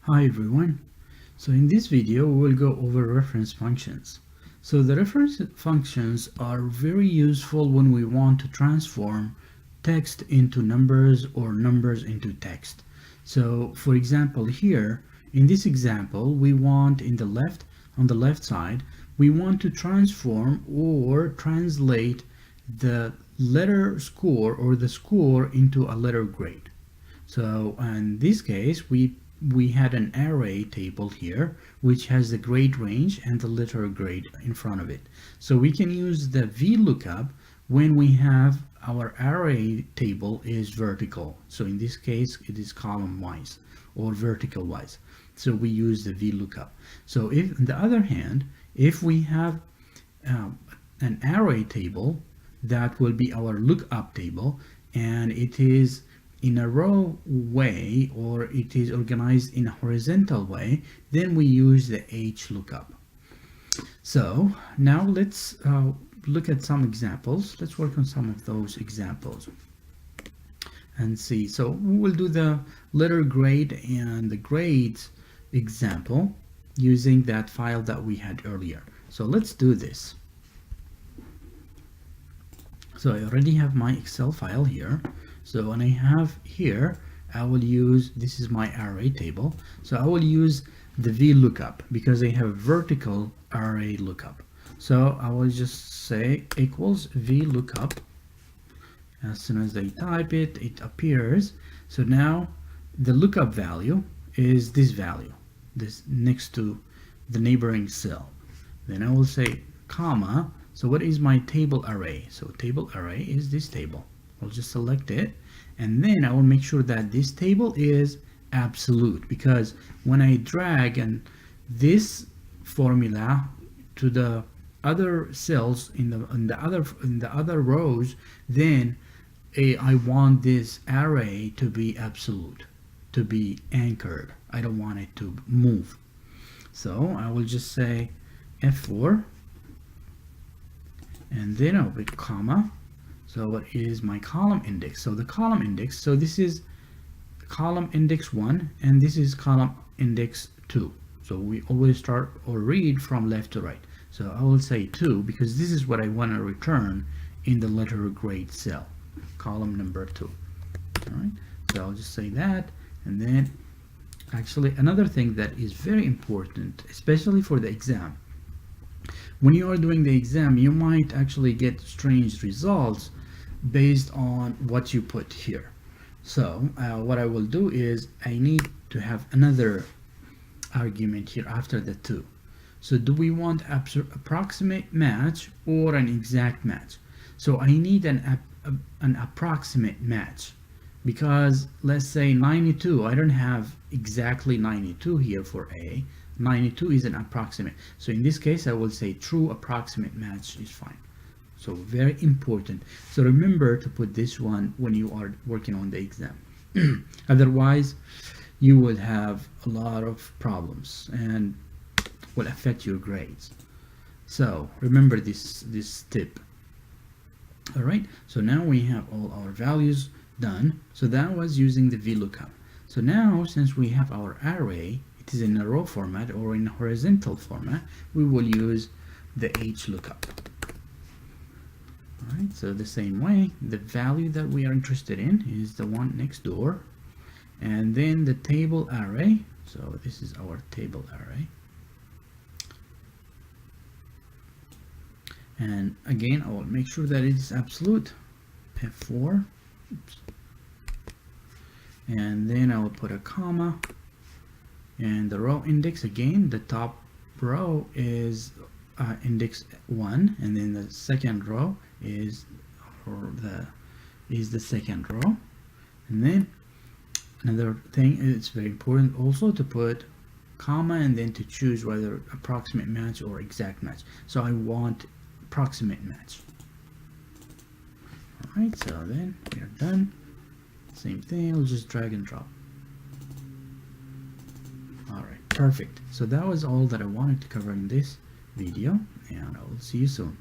Hi everyone. So in this video we will go over reference functions. So the reference functions are very useful when we want to transform text into numbers or numbers into text. So for example here in this example we want on the left side we want to transform or translate the letter score or the score into a letter grade. So in this case, we had an array table here, which has the grade range and the letter grade in front of it. So we can use the VLOOKUP when we have our array table is vertical. So in this case, it is column wise or vertical wise. So we use the VLOOKUP. So if, on the other hand, if we have an array table, that will be our lookup table, and it is in a row way or it is organized in a horizontal way, then we use the HLOOKUP. So now let's look at some examples. Let's work on some of those examples and see. So we will do the letter grade and the grades example using that file that we had earlier. So let's do this. So I already have my Excel file here. So when I have here, I will use, this is my array table. So I will use the VLOOKUP because I have vertical array lookup. So I will just say equals VLOOKUP. As soon as I type it, it appears. So now the lookup value is this value, this next to the neighboring cell. Then I will say comma. So what is my table array? So table array is this table. I'll just select it, and then I will make sure that this table is absolute, because when I drag and this formula to the other cells in the other rows, then I want this array to be absolute, to be anchored. I don't want it to move. So I will just say F4, and then I'll put comma. So what is my column index? So the column index, so this is column index 1 and this is column index 2. So we always start or read from left to right. So I will say 2 because this is what I want to return in the letter grade cell, column number 2. All right, so I'll just say that. And then actually another thing that is very important, especially for the exam, when you are doing the exam, you might actually get strange results based on what you put here. So what I will do is I need to have another argument here after the 2. So do we want approximate match or an exact match? So I need an approximate match, because let's say 92, I don't have exactly 92 here for A. 92 is an approximate. So in this case, I will say true approximate match is fine. So very important. So remember to put this one when you are working on the exam. Otherwise, you will have a lot of problems and will affect your grades. So remember this tip. All right. So now we have all our values done. So that was using the VLOOKUP. So now, since we have our array, it is in a row format or in a horizontal format, we will use the HLOOKUP. All right, so the same way, the value that we are interested in is the one next door, and then the table array. So this is our table array. And again, I will make sure that it is absolute, F4. Oops. And then I will put a comma, and the row index, again, the top row is index 1, and then the second row is the second row. And then another thing, it's very important also to put comma and then to choose whether approximate match or exact match. So I want approximate match. All right, so then we are done. Same thing, I'll just drag and drop. All right, perfect. So that was all that I wanted to cover in this video, and I will see you soon.